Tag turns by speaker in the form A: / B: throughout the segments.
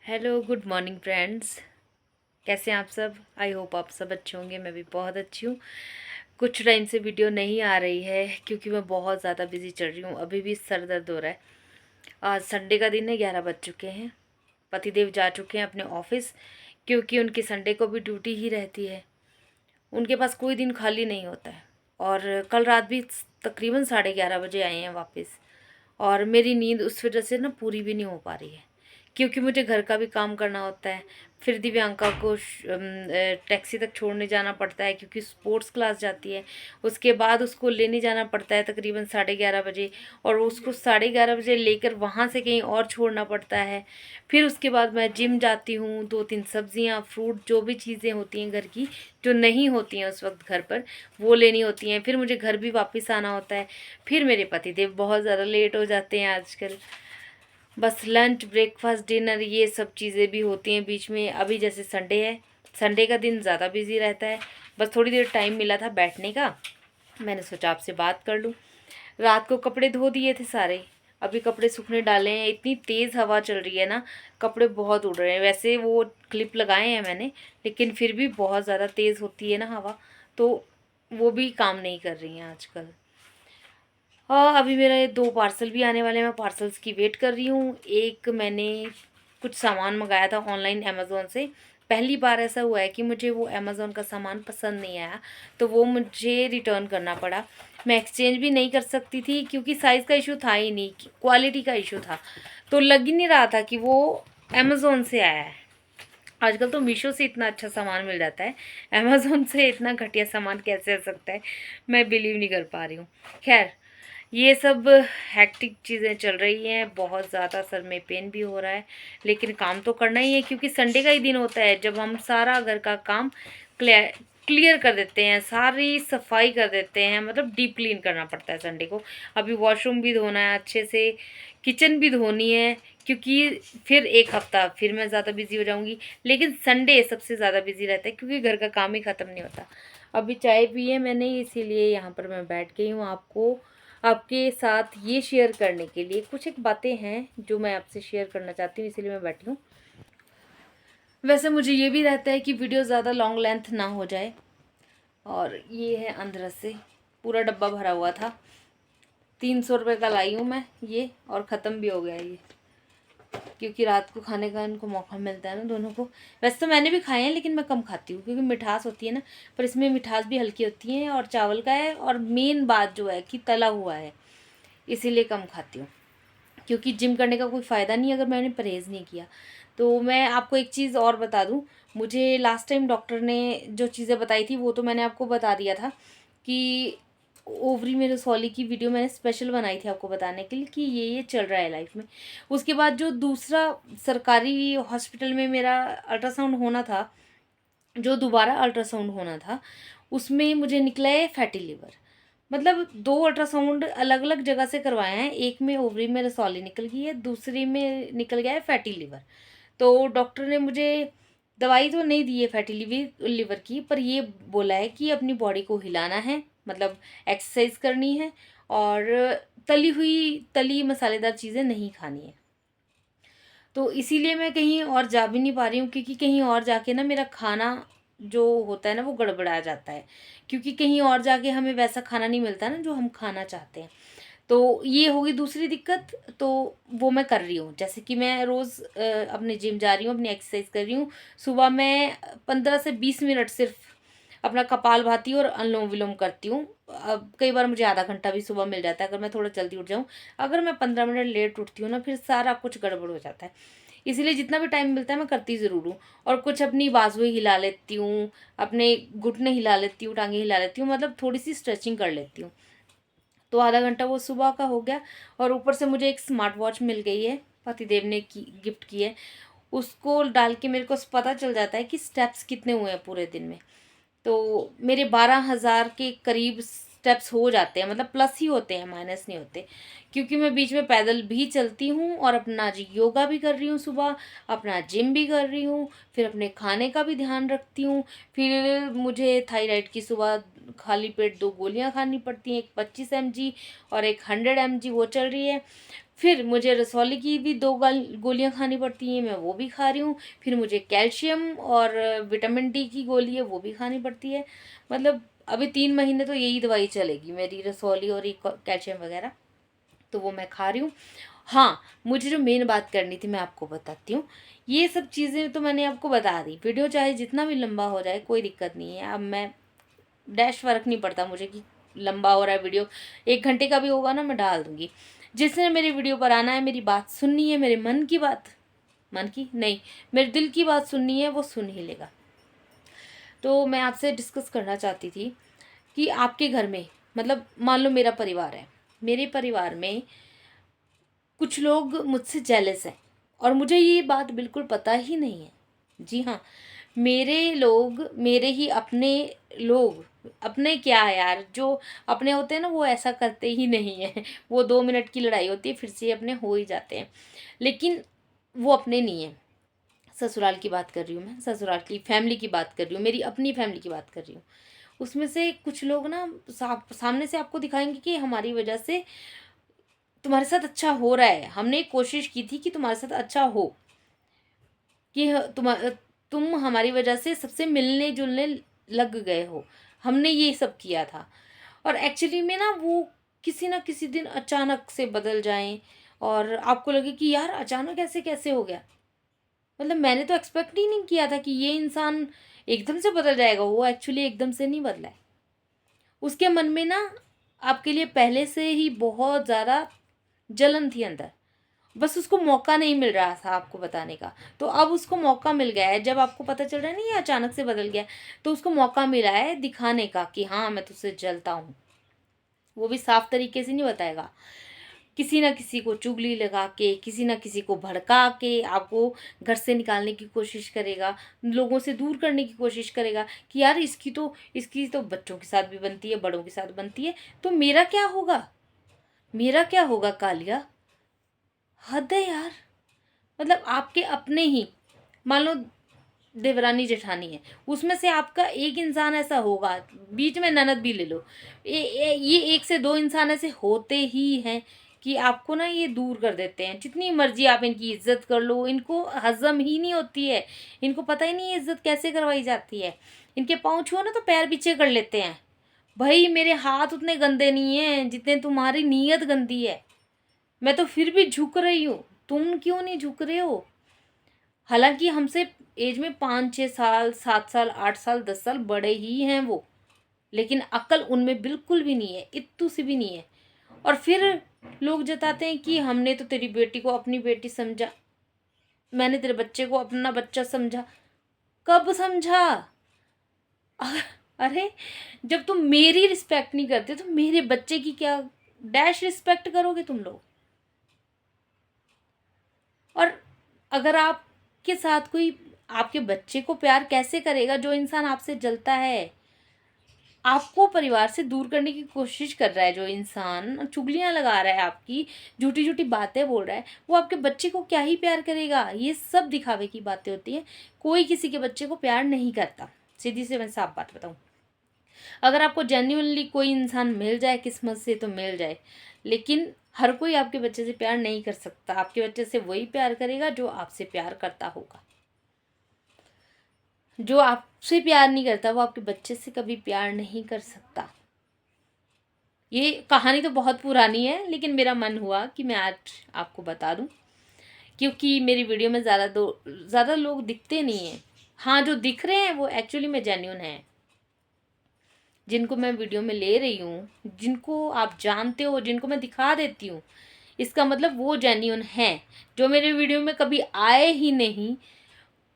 A: Hello good morning friends. कैसे हैं आप सब? आई होप आप सब अच्छे होंगे। मैं भी बहुत अच्छी हूँ। कुछ टाइम से वीडियो नहीं आ रही है क्योंकि मैं बहुत ज़्यादा बिजी चल रही हूँ। अभी भी सर दर्द हो रहा है। आज संडे का दिन है, 11 बज चुके हैं। पतिदेव जा चुके हैं अपने ऑफिस क्योंकि उनकी संडे को भी ड्यूटी ही रहती है। उनके पास कोई दिन खाली नहीं होता है। और कल रात भी तकरीबन 11:30 बजे आए हैं वापस। और मेरी नींद उस वजह से ना पूरी भी नहीं हो पा रही है क्योंकि मुझे घर का भी काम करना होता है। फिर दिव्यांका को टैक्सी तक छोड़ने जाना पड़ता है क्योंकि स्पोर्ट्स क्लास जाती है। उसके बाद उसको लेने जाना पड़ता है तकरीबन 11:30 बजे, और उसको 11:30 बजे लेकर वहाँ से कहीं और छोड़ना पड़ता है। फिर उसके बाद मैं जिम जाती हूँ। 2-3 सब्जियाँ, फ्रूट, जो भी चीज़ें होती हैं घर की, जो नहीं होती हैं उस वक्त घर पर, वो लेनी होती हैं। फिर मुझे घर भी वापस आना होता है। फिर मेरे पतिदेव बहुत ज़्यादा लेट हो जाते हैं आजकल। बस लंच, ब्रेकफास्ट, डिनर, ये सब चीज़ें भी होती हैं बीच में। अभी जैसे संडे है, संडे का दिन ज़्यादा बिजी रहता है। बस थोड़ी देर टाइम मिला था बैठने का, मैंने सोचा आपसे बात कर लूँ। रात को कपड़े धो दिए थे सारे, अभी कपड़े सूखने डाले हैं। इतनी तेज़ हवा चल रही है ना, कपड़े बहुत उड़ रहे हैं। वैसे वो क्लिप लगाए हैं मैंने, लेकिन फिर भी बहुत ज़्यादा तेज़ होती है ना हवा, तो वो भी काम नहीं कर रही हैं आजकल। हाँ, अभी मेरे 2 पार्सल भी आने वाले हैं। मैं पार्सल्स की वेट कर रही हूँ। एक मैंने कुछ सामान मंगाया था ऑनलाइन अमेज़ोन से। पहली बार ऐसा हुआ है कि मुझे वो अमेज़ोन का सामान पसंद नहीं आया, तो वो मुझे रिटर्न करना पड़ा। मैं एक्सचेंज भी नहीं कर सकती थी क्योंकि साइज़ का इशू था ही नहीं, क्वालिटी का इशू था। तो लग ही नहीं रहा था कि वो अमेज़ोन से आया है। आजकल तो मीशो से इतना अच्छा सामान मिल जाता है, अमेज़ोन से इतना घटिया सामान कैसे आ सकता है? मैं बिलीव नहीं कर पा रही हूँ। खैर, ये सब हैक्टिक चीज़ें चल रही हैं। बहुत ज़्यादा सर में पेन भी हो रहा है, लेकिन काम तो करना ही है क्योंकि संडे का ही दिन होता है जब हम सारा घर का काम क्लियर क्लियर कर देते हैं, सारी सफाई कर देते हैं। मतलब डीप क्लीन करना पड़ता है संडे को। अभी वॉशरूम भी धोना है अच्छे से, किचन भी धोनी है, क्योंकि फिर एक हफ्ता फिर मैं ज़्यादा बिजी हो जाऊंगी। लेकिन संडे सबसे ज़्यादा बिजी रहता है क्योंकि घर का काम ही ख़त्म नहीं होता। अभी चाय पी है मैंने, इसीलिए यहाँ पर मैं बैठ गई हूँ। आपके साथ ये शेयर करने के लिए कुछ एक बातें हैं जो मैं आपसे शेयर करना चाहती हूँ, इसीलिए मैं बैठी हूँ। वैसे मुझे ये भी रहता है कि वीडियो ज़्यादा लॉन्ग लेंथ ना हो जाए। और ये है अंदर से, पूरा डब्बा भरा हुआ था। 300 रुपये का लाई हूँ मैं ये, और ख़त्म भी हो गया ये, क्योंकि रात को खाने का इनको मौका मिलता है ना दोनों को। वैसे तो मैंने भी खाए हैं लेकिन मैं कम खाती हूँ क्योंकि मिठास होती है ना, पर इसमें मिठास भी हल्की होती है और चावल का है, और मेन बात जो है कि तला हुआ है, इसीलिए कम खाती हूँ। क्योंकि जिम करने का कोई फ़ायदा नहीं अगर मैंने परहेज़ नहीं किया। तो मैं आपको एक चीज़ और बता दूँ, मुझे लास्ट टाइम डॉक्टर ने जो चीज़ें बताई थी वो तो मैंने आपको बता दिया था कि ओवरी में रसौली की वीडियो मैंने स्पेशल बनाई थी आपको बताने के लिए कि ये चल रहा है लाइफ में। उसके बाद जो दूसरा सरकारी हॉस्पिटल में मेरा अल्ट्रासाउंड होना था, जो दोबारा अल्ट्रासाउंड होना था, उसमें मुझे निकला है फैटी लिवर। मतलब 2 अल्ट्रासाउंड अलग अलग जगह से करवाए हैं। एक में ओवरी में रसौली निकल गई है, दूसरी में निकल गया है फैटी लिवर। तो डॉक्टर ने मुझे दवाई तो नहीं दी है फैटी लिवर की, पर ये बोला है कि अपनी बॉडी को हिलाना है, मतलब एक्सरसाइज करनी है, और तली मसालेदार चीज़ें नहीं खानी है। तो इसीलिए मैं कहीं और जा भी नहीं पा रही हूँ क्योंकि कहीं और जाके ना मेरा खाना जो होता है ना वो गड़बड़ा जाता है, क्योंकि कहीं और जाके हमें वैसा खाना नहीं मिलता ना जो हम खाना चाहते हैं। तो ये होगी दूसरी दिक्कत। तो वो मैं कर रही हूँ, जैसे कि मैं रोज़ अपने जिम जा रही हूँ, अपनी एक्सरसाइज कर रही हूँ। सुबह मैं 15 से 20 मिनट सिर्फ अपना कपालभाति और अनुलोम विलोम करती हूँ। अब कई बार मुझे आधा घंटा भी सुबह मिल जाता है अगर मैं थोड़ा जल्दी उठ जाऊँ। अगर मैं 15 मिनट लेट उठती हूँ ना, फिर सारा कुछ गड़बड़ हो जाता है। इसीलिए जितना भी टाइम मिलता है मैं करती ज़रूर हूँ। और कुछ अपनी बाजुएं हिला लेती हूँ, अपने घुटने हिला लेती हूँ, टांगे हिला लेती हूँ, मतलब थोड़ी सी स्ट्रेचिंग कर लेती हूँ। तो आधा घंटा वो सुबह का हो गया। और ऊपर से मुझे एक स्मार्ट वॉच मिल गई है, पतिदेव ने गिफ्ट की है। उसको डाल के मेरे को पता चल जाता है कि स्टेप्स कितने हुए हैं पूरे दिन में। तो मेरे 12,000 के करीब स्टेप्स हो जाते हैं, मतलब प्लस ही होते हैं, माइनस नहीं होते। क्योंकि मैं बीच में पैदल भी चलती हूँ और अपना जी योगा भी कर रही हूँ सुबह, अपना जिम भी कर रही हूँ, फिर अपने खाने का भी ध्यान रखती हूँ। फिर मुझे थायराइड की सुबह खाली पेट 2 गोलियां खानी पड़ती हैं, एक 25 mg और एक 100 mg वो चल रही है। फिर मुझे रसौली की भी 2 गोलियां खानी पड़ती हैं, मैं वो भी खा रही हूँ। फिर मुझे कैल्शियम और विटामिन डी की गोली है वो भी खानी पड़ती है। मतलब अभी 3 महीने तो यही दवाई चलेगी मेरी, रसौली और ये कैल्शियम वगैरह, तो वो मैं खा रही हूँ। हाँ, मुझे जो मेन बात करनी थी मैं आपको बताती हूँ। ये सब चीज़ें तो मैंने आपको बता दी, वीडियो चाहे जितना भी लंबा हो जाए कोई दिक्कत नहीं है। अब मैं डैश फ़र्क नहीं पड़ता मुझे कि लंबा हो रहा है वीडियो, 1 घंटे का भी होगा ना मैं डाल दूँगी। जिसने मेरी वीडियो पर आना है, मेरी बात सुननी है, मेरे मन की बात, मन की नहीं, मेरे दिल की बात सुननी है, वो सुन ही लेगा। तो मैं आपसे डिस्कस करना चाहती थी कि आपके घर में, मतलब मान लो मेरा परिवार है, मेरे परिवार में कुछ लोग मुझसे जेलस हैं और मुझे ये बात बिल्कुल पता ही नहीं है। जी हाँ, मेरे लोग, मेरे ही अपने लोग, अपने क्या यार, जो अपने होते हैं ना वो ऐसा करते ही नहीं है। वो 2 मिनट की लड़ाई होती है फिर से अपने हो ही जाते हैं, लेकिन वो अपने नहीं है। ससुराल की बात कर रही हूँ मैं, ससुराल की फैमिली की बात कर रही हूँ, मेरी अपनी फैमिली की बात कर रही हूँ। उसमें से कुछ लोग ना सामने से आपको दिखाएंगे कि हमारी वजह से तुम्हारे साथ अच्छा हो रहा है, हमने कोशिश की थी कि तुम्हारे साथ अच्छा हो, कि तुम हमारी वजह से सबसे मिलने जुलने लग गए हो, हमने ये सब किया था। और एक्चुअली में ना वो किसी ना किसी दिन अचानक से बदल जाएं और आपको लगे कि यार अचानक ऐसे कैसे हो गया। मतलब मैंने तो एक्सपेक्ट ही नहीं किया था कि ये इंसान एकदम से बदल जाएगा। वो एक्चुअली एकदम से नहीं बदला है, उसके मन में ना आपके लिए पहले से ही बहुत ज़्यादा जलन थी अंदर, बस उसको मौका नहीं मिल रहा था आपको बताने का। तो अब उसको मौका मिल गया है, जब आपको पता चल रहा है ना ये अचानक से बदल गया, तो उसको मौका मिला है दिखाने का कि हाँ मैं तुझसे जलता हूँ। वो भी साफ तरीके से नहीं बताएगा, किसी ना किसी को चुगली लगा के, किसी ना किसी को भड़का के आपको घर से निकालने की कोशिश करेगा, लोगों से दूर करने की कोशिश करेगा कि यार इसकी तो बच्चों के साथ भी बनती है, बड़ों के साथ बनती है, तो मेरा क्या होगा, मेरा क्या होगा कालिया। हद है यार। मतलब आपके अपने ही, मान लो देवरानी जेठानी है, उसमें से आपका एक इंसान ऐसा होगा, बीच में ननद भी ले लो, ये 1 से 2 इंसान ऐसे होते ही हैं कि आपको ना ये दूर कर देते हैं। जितनी मर्जी आप इनकी इज्जत कर लो, इनको हजम ही नहीं होती है, इनको पता ही नहीं है इज्जत कैसे करवाई जाती है। इनके पाँव छुओ ना तो पैर पीछे कर लेते हैं। भाई मेरे हाथ उतने गंदे नहीं हैं जितने तुम्हारी नीयत गंदी है, मैं तो फिर भी झुक रही हूँ, तुम क्यों नहीं झुक रहे हो। हालांकि हमसे एज में 5-6 साल, 7 साल, 8 साल, 10 साल बड़े ही हैं वो, लेकिन अक्ल उनमें बिल्कुल भी नहीं है, इत्तू सी भी नहीं है। और फिर लोग जताते हैं कि हमने तो तेरी बेटी को अपनी बेटी समझा, मैंने तेरे बच्चे को अपना बच्चा समझा। कब समझा? अरे जब तुम मेरी रिस्पेक्ट नहीं करते तो मेरे बच्चे की क्या डैश रिस्पेक्ट करोगे तुम लोग। और अगर आपके साथ कोई आपके बच्चे को प्यार कैसे करेगा जो इंसान आपसे जलता है, आपको परिवार से दूर करने की कोशिश कर रहा है, जो इंसान चुगलियां लगा रहा है, आपकी झूठी झूठी बातें बोल रहा है, वो आपके बच्चे को क्या ही प्यार करेगा। ये सब दिखावे की बातें होती हैं, कोई किसी के बच्चे को प्यार नहीं करता, सीधी से मैं साफ बात बताऊं। अगर आपको जेन्युइनली कोई इंसान मिल जाए किस्मत से तो मिल जाए, लेकिन हर कोई आपके बच्चे से प्यार नहीं कर सकता। आपके बच्चे से वही प्यार करेगा जो आपसे प्यार करता होगा। जो आपसे प्यार नहीं करता वो आपके बच्चे से कभी प्यार नहीं कर सकता। ये कहानी तो बहुत पुरानी है, लेकिन मेरा मन हुआ कि मैं आज आपको बता दूं, क्योंकि मेरी वीडियो में ज़्यादा लोग दिखते नहीं हैं। हाँ, जो दिख रहे हैं वो एक्चुअली में जेन्युइन है, जिनको मैं वीडियो में ले रही हूँ, जिनको आप जानते हो, जिनको मैं दिखा देती हूँ, इसका मतलब वो जेन्युइन है। जो मेरे वीडियो में कभी आए ही नहीं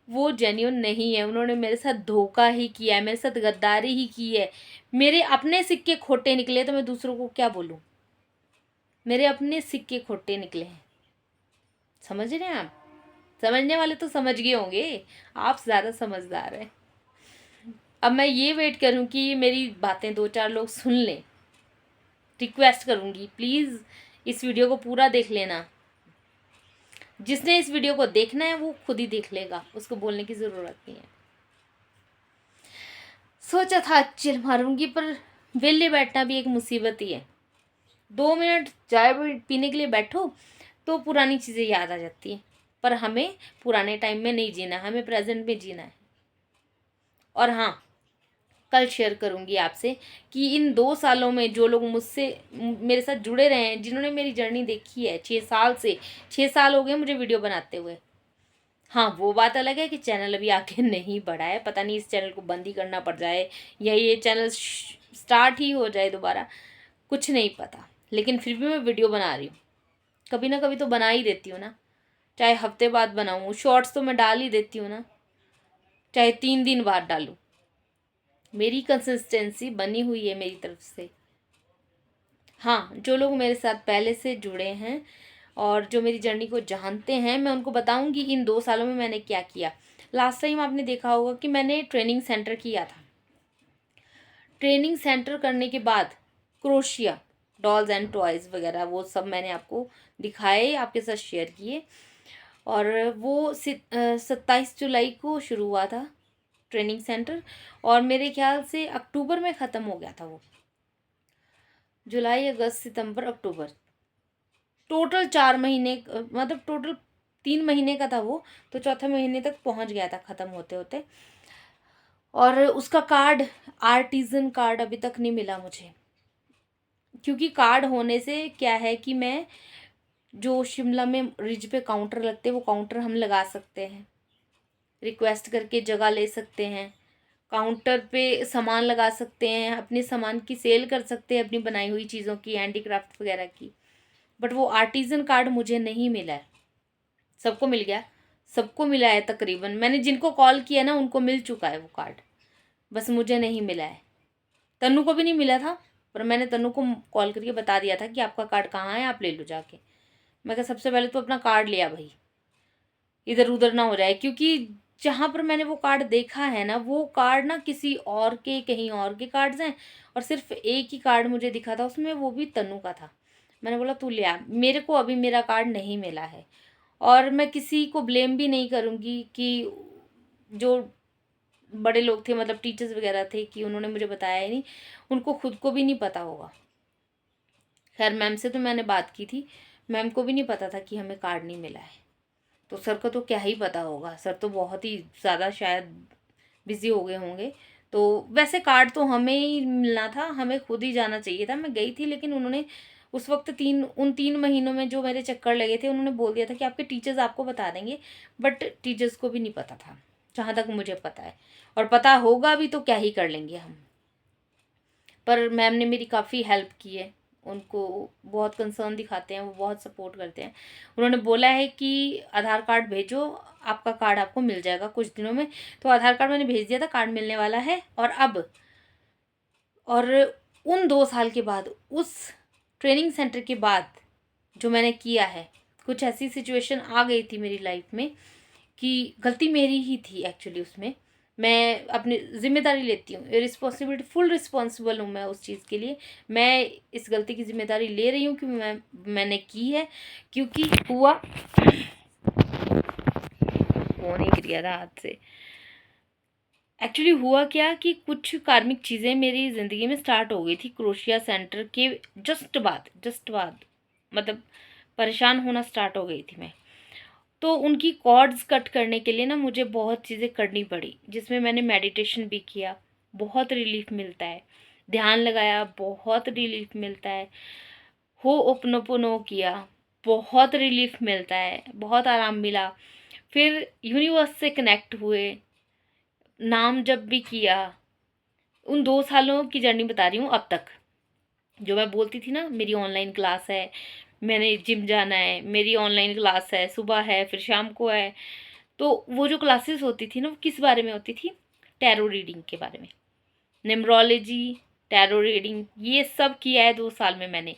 A: वो जेन्युइन नहीं है, उन्होंने मेरे साथ धोखा ही किया है, मेरे साथ गद्दारी ही की है। मेरे अपने सिक्के खोटे निकले तो मैं दूसरों को क्या बोलूँ। मेरे अपने सिक्के खोटे निकले हैं, समझ रहे हैं आप। समझने वाले तो समझ गए होंगे, आप ज़्यादा समझदार हैं। अब मैं ये वेट करूँ कि मेरी बातें 2-4 लोग सुन लें। रिक्वेस्ट करूँगी प्लीज़ इस वीडियो को पूरा देख लेना। जिसने इस वीडियो को देखना है वो खुद ही देख लेगा, उसको बोलने की ज़रूरत नहीं है। सोचा था चिल मारूंगी पर वेले बैठना भी एक मुसीबत ही है। 2 मिनट चाय पीने के लिए बैठो तो पुरानी चीज़ें याद आ जाती हैं। पर हमें पुराने टाइम में नहीं जीना, हमें प्रेजेंट में जीना है। और हाँ, कल शेयर करूँगी आपसे कि इन 2 सालों में जो लोग मुझसे मेरे साथ जुड़े रहे हैं, जिन्होंने मेरी जर्नी देखी है 6 साल से, 6 साल हो गए मुझे वीडियो बनाते हुए। हाँ, वो बात अलग है कि चैनल अभी आगे नहीं बढ़ा है, पता नहीं इस चैनल को बंद ही करना पड़ जाए या ये चैनल स्टार्ट ही हो जाए दोबारा, कुछ नहीं पता। लेकिन फिर भी मैं वीडियो बना रही हूँ, कभी ना कभी तो बना ही देती हूँ ना। चाहे हफ्ते बाद बनाऊँ, शॉर्ट्स तो मैं डाल ही देती हूँ ना, चाहे 3 दिन बाद डालूँ। मेरी कंसिस्टेंसी बनी हुई है मेरी तरफ से। हाँ, जो लोग मेरे साथ पहले से जुड़े हैं और जो मेरी जर्नी को जानते हैं, मैं उनको बताऊंगी इन 2 सालों में मैंने क्या किया। लास्ट टाइम आपने देखा होगा कि मैंने ट्रेनिंग सेंटर किया था। ट्रेनिंग सेंटर करने के बाद क्रोशिया, डॉल्स एंड टॉयज़ वगैरह वो सब मैंने आपको दिखाए, आपके साथ शेयर किए। और वो 27 जुलाई को शुरू हुआ था ट्रेनिंग सेंटर, और मेरे ख्याल से अक्टूबर में ख़त्म हो गया था वो। जुलाई, अगस्त, सितंबर, अक्टूबर, टोटल 4 महीने, मतलब टोटल 3 महीने का था वो, तो चौथे महीने तक पहुंच गया था ख़त्म होते होते। और उसका कार्ड, आर्टिजन कार्ड अभी तक नहीं मिला मुझे, क्योंकि कार्ड होने से क्या है कि मैं जो शिमला में रिज पे काउंटर लगते हैं वो काउंटर हम लगा सकते हैं, रिक्वेस्ट करके जगह ले सकते हैं, काउंटर पे सामान लगा सकते हैं, अपने सामान की सेल कर सकते हैं, अपनी बनाई हुई चीज़ों की, हैंडीक्राफ्ट वगैरह की। बट वो आर्टिजन कार्ड मुझे नहीं मिला है। सबको मिल गया, सबको मिला है तकरीबन, मैंने जिनको कॉल किया ना उनको मिल चुका है वो कार्ड, बस मुझे नहीं मिला है। तन्नू को भी नहीं मिला था, पर मैंने तन्नू को कॉल करके बता दिया था कि आपका कार्ड कहाँ है, आप ले लो जाके। मैं कहा सबसे पहले तो अपना कार्ड लिया भाई, इधर उधर ना हो जाए, क्योंकि जहाँ पर मैंने वो कार्ड देखा है ना, वो कार्ड ना किसी और के, कहीं और के कार्ड्स हैं, और सिर्फ एक ही कार्ड मुझे दिखा था उसमें, वो भी तन्नू का था। मैंने बोला तू ले आ, मेरे को अभी मेरा कार्ड नहीं मिला है। और मैं किसी को ब्लेम भी नहीं करूँगी कि जो बड़े लोग थे, मतलब टीचर्स वगैरह थे, कि उन्होंने मुझे बताया ही नहीं, उनको खुद को भी नहीं पता होगा। खैर मैम से तो मैंने बात की थी, मैम को भी नहीं पता था कि हमें कार्ड नहीं मिला है, तो सर को तो क्या ही पता होगा, सर तो बहुत ही ज़्यादा शायद बिज़ी हो गए होंगे। तो वैसे कार्ड तो हमें ही मिलना था, हमें खुद ही जाना चाहिए था, मैं गई थी, लेकिन उन्होंने उस वक्त उन 3 महीनों में जो मेरे चक्कर लगे थे, उन्होंने बोल दिया था कि आपके टीचर्स आपको बता देंगे। बट टीचर्स को भी नहीं पता था, जहाँ तक मुझे पता है, और पता होगा भी तो क्या ही कर लेंगे हम। पर मैम ने मेरी काफ़ी हेल्प की है, उनको बहुत कंसर्न दिखाते हैं, वो बहुत सपोर्ट करते हैं। उन्होंने बोला है कि आधार कार्ड भेजो, आपका कार्ड आपको मिल जाएगा कुछ दिनों में। तो आधार कार्ड मैंने भेज दिया था, कार्ड मिलने वाला है। और उन 2 साल के बाद, उस ट्रेनिंग सेंटर के बाद जो मैंने किया है, कुछ ऐसी सिचुएशन आ गई थी मेरी लाइफ में कि गलती मेरी ही थी एक्चुअली उसमें। मैं अपनी ज़िम्मेदारी लेती हूँ, रिस्पॉन्सिबिलिटी, फुल रिस्पॉन्सिबल हूँ मैं उस चीज़ के लिए। मैं इस गलती की ज़िम्मेदारी ले रही हूँ कि मैंने की है, क्योंकि हुआ, फ़ोन ही गिर गया था हाथ से। एक्चुअली हुआ क्या कि कुछ कार्मिक चीज़ें मेरी ज़िंदगी में स्टार्ट हो गई थी क्रोशिया सेंटर के जस्ट बाद मतलब परेशान होना स्टार्ट हो गई थी मैं। तो उनकी कॉर्ड्स कट करने के लिए ना मुझे बहुत चीज़ें करनी पड़ी, जिसमें मैंने मेडिटेशन भी किया, बहुत रिलीफ मिलता है। ध्यान लगाया, बहुत रिलीफ मिलता है। हो ओपनोपोनो किया, बहुत रिलीफ मिलता है, बहुत आराम मिला। फिर यूनिवर्स से कनेक्ट हुए, नाम जब भी किया। उन 2 सालों की जर्नी बता रही हूँ अब तक। जो मैं बोलती थी ना मेरी ऑनलाइन क्लास है, मैंने जिम जाना है, मेरी ऑनलाइन क्लास है, सुबह है फिर शाम को है। तो वो जो क्लासेस होती थी ना, वो किस बारे में होती थी? टैरो रीडिंग के बारे में, न्यूमरोलॉजी, टैरो रीडिंग, ये सब किया है 2 साल में मैंने।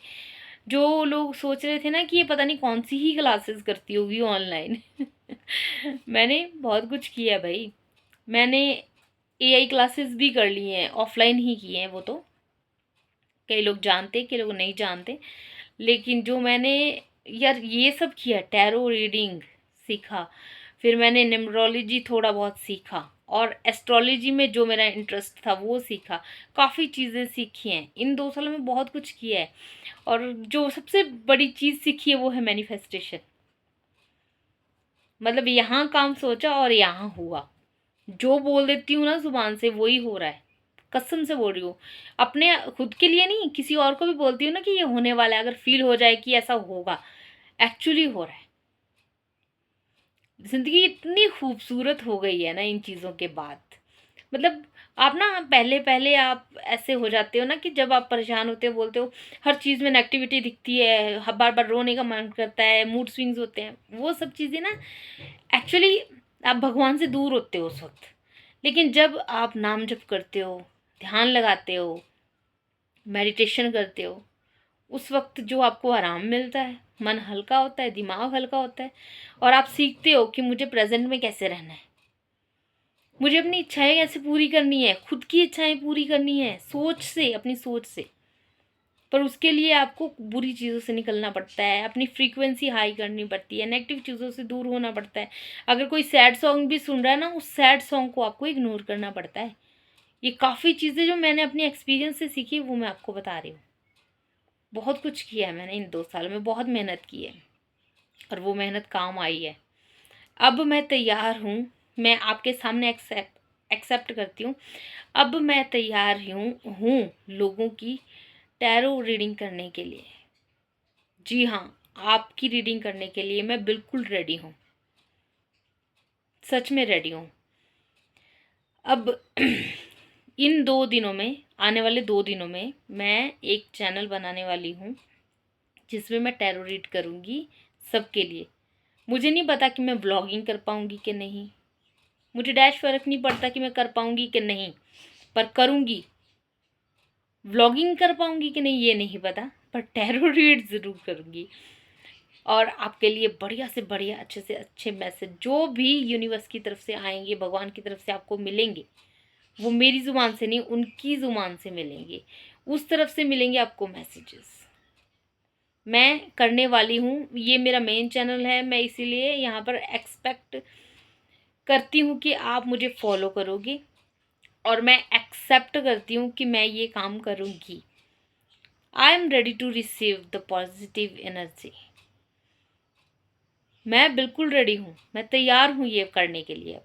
A: जो लोग सोच रहे थे ना कि ये पता नहीं कौन सी ही क्लासेस करती होगी ऑनलाइन मैंने बहुत कुछ किया भाई। मैंने एआई क्लासेस भी कर ली हैं, ऑफलाइन ही की हैं वो तो। कई लोग जानते, कई लोग नहीं जानते, लेकिन जो मैंने यार ये सब किया, टैरो रीडिंग सीखा, फिर मैंने न्यूमरोलॉजी थोड़ा बहुत सीखा, और एस्ट्रोलॉजी में जो मेरा इंटरेस्ट था वो सीखा, काफ़ी चीज़ें सीखी हैं इन 2 सालों में, बहुत कुछ किया है। और जो सबसे बड़ी चीज़ सीखी है वो है मैनिफेस्टेशन। मतलब यहाँ काम सोचा और यहाँ हुआ। जो बोल देती हूँ ना ज़ुबान से वही हो रहा है, कसम से बोल रही हूँ। अपने खुद के लिए नहीं, किसी और को भी बोलती हूँ ना कि ये होने वाला है, अगर फील हो जाए कि ऐसा होगा, एक्चुअली हो रहा है। ज़िंदगी इतनी खूबसूरत हो गई है ना इन चीज़ों के बाद। मतलब आप ना पहले पहले आप ऐसे हो जाते हो ना कि जब आप परेशान होते हो, बोलते हो हर चीज़ में नेगेटिविटी दिखती है, बार बार रोने का मन करता है, मूड स्विंग्स होते हैं, वो सब चीज़ें ना एक्चुअली आप भगवान से दूर होते हो उस वक्त। लेकिन जब आप नाम जप करते हो, ध्यान लगाते हो, मेडिटेशन करते हो, उस वक्त जो आपको आराम मिलता है, मन हल्का होता है, दिमाग हल्का होता है, और आप सीखते हो कि मुझे प्रेजेंट में कैसे रहना है, मुझे अपनी इच्छाएं कैसे पूरी करनी है, खुद की इच्छाएं पूरी करनी है सोच से, अपनी सोच से। पर उसके लिए आपको बुरी चीज़ों से निकलना पड़ता है, अपनी फ्रीक्वेंसी हाई करनी पड़ती है, नेगेटिव चीज़ों से दूर होना पड़ता है। अगर कोई सैड सॉन्ग भी सुन रहा है ना, उस सैड सॉन्ग को आपको इग्नोर करना पड़ता है। ये काफ़ी चीज़ें जो मैंने अपनी एक्सपीरियंस से सीखी वो मैं आपको बता रही हूँ। बहुत कुछ किया है मैंने इन 2 सालों में, बहुत मेहनत की है और वो मेहनत काम आई है। अब मैं तैयार हूँ, मैं आपके सामने एक्सेप्ट करती हूँ। अब मैं तैयार हूँ लोगों की टैरो रीडिंग करने के लिए। जी हाँ, आपकी रीडिंग करने के लिए मैं बिल्कुल रेडी हूँ, सच में रेडी हूँ। अब इन 2 दिनों में, आने वाले 2 दिनों में मैं एक चैनल बनाने वाली हूँ जिसमें मैं टैरो रीड करूँगी सबके लिए। मुझे नहीं पता कि मैं ब्लॉगिंग कर पाऊँगी कि नहीं, मुझे डैश फ़र्क नहीं पड़ता कि मैं कर पाऊँगी कि नहीं, पर करूँगी। व्लॉगिंग कर पाऊँगी कि नहीं ये नहीं पता, पर टैरो रीड ज़रूर करूँगी। और आपके लिए बढ़िया से बढ़िया, अच्छे से अच्छे मैसेज जो भी यूनिवर्स की तरफ से आएंगे, भगवान की तरफ से आपको मिलेंगे, वो मेरी ज़ुबान से नहीं, उनकी ज़ुबान से मिलेंगे, उस तरफ से मिलेंगे आपको मैसेजेस। मैं करने वाली हूँ, ये मेरा मेन चैनल है, मैं इसीलिए यहाँ पर एक्सपेक्ट करती हूँ कि आप मुझे फॉलो करोगे, और मैं एक्सेप्ट करती हूँ कि मैं ये काम करूँगी। I am ready to receive the positive energy. मैं बिल्कुल रेडी हूँ, मैं तैयार हूँ ये करने के लिए।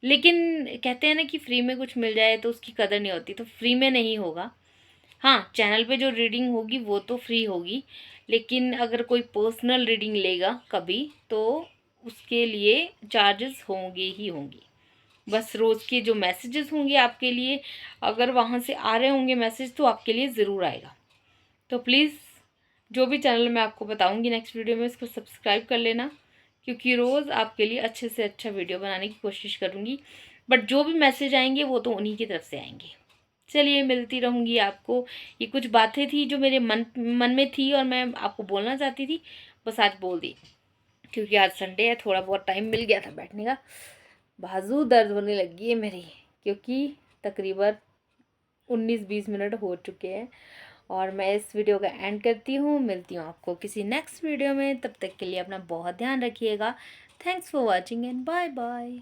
A: लेकिन कहते हैं ना कि फ्री में कुछ मिल जाए तो उसकी कदर नहीं होती, तो फ्री में नहीं होगा। हाँ, चैनल पे जो रीडिंग होगी वो तो फ्री होगी, लेकिन अगर कोई पर्सनल रीडिंग लेगा कभी तो उसके लिए चार्जेस होंगे ही होंगे। बस रोज़ के जो मैसेजेस होंगे आपके लिए, अगर वहाँ से आ रहे होंगे मैसेज तो आपके लिए ज़रूर आएगा। तो प्लीज़ जो भी चैनल मैं आपको बताऊँगी नेक्स्ट वीडियो में, इसको सब्सक्राइब कर लेना, क्योंकि रोज़ आपके लिए अच्छे से अच्छा वीडियो बनाने की कोशिश करूँगी। बट जो भी मैसेज आएंगे वो तो उन्हीं की तरफ से आएंगे। चलिए, मिलती रहूँगी आपको। ये कुछ बातें थी जो मेरे मन में थी और मैं आपको बोलना चाहती थी, बस आज बोल दी, क्योंकि आज संडे है, थोड़ा बहुत टाइम मिल गया था बैठने का। बाजू दर्द होने लगी है मेरी, क्योंकि तकरीबन 19-20 मिनट हो चुके हैं। और मैं इस वीडियो का एंड करती हूँ, मिलती हूँ आपको किसी नेक्स्ट वीडियो में। तब तक के लिए अपना बहुत ध्यान रखिएगा। Thanks for watching and bye bye.